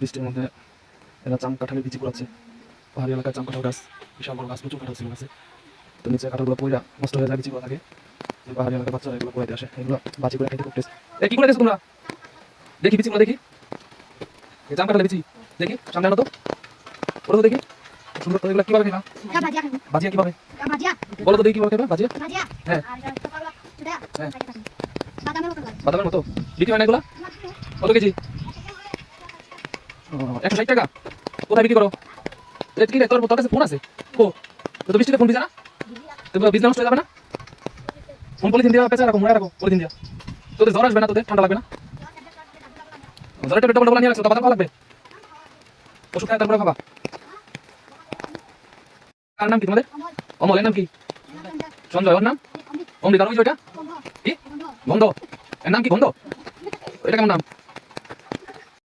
বৃষ্টির মধ্যে এরা জাম কাঁঠালের বিচি কুড়াচ্ছে। পাহাড়ি এলাকায় জাম কাঁঠাল গাছ, বিশাল বড় গাছ, প্রচুর কাঁঠাল ছিল গাছে। তো নিচে কাঁঠালগুলো পইরা নষ্ট হয়ে যায়, বিচি করা থাকে। যে পাহাড়ি এলাকার বাচ্চারা এগুলো কুড়াইতে আসে, এগুলো বাজি করে খেতে করতেছে। এ কি করে দেখছো তোমরা? দেখি বিচিগুলো দেখি, এই জাম কাঁঠালের বিচি দেখি, সামনে আনো তো, ওটা তো দেখি সুন্দর। তো এগুলো কিভাবে খেলা? বাজিয়া কিভাবে বলো তো দেখি, কিভাবে খেলা বাজিয়া? হ্যাঁ হ্যাঁ, বাদামের মতো। বিক্রি হয় না এগুলা? কত কেজি? 160 টাকা। কোথায় বিক্রি করো? কি রে, তোর কাছে ফোন আছে? ও, তো বৃষ্টিতে ফোন ভিজা না? তো বিজনেস নষ্ট হয়ে যাবে না? ফোন পলিথিন দিয়ে পেঁচা রাখো, মোড়া রাখো পলিথিন দিয়া। তোদের জ্বর আসবে না? তোদের ঠান্ডা লাগবে না? জ্বরের ট্যাবলেট ডবল নিয়ে রাখছো, তো বাদাম খাওয়া লাগবে। ওষুধ খায় তারপরে খাবা। কার নাম কি তোমাদের? অমল। এর নাম কি? সঞ্জয়। ওর নাম অমৃত। আর ওই যে ওইটা কি? গন্ধ। এর নাম কি? গন্ধ। এটা কেমন নাম?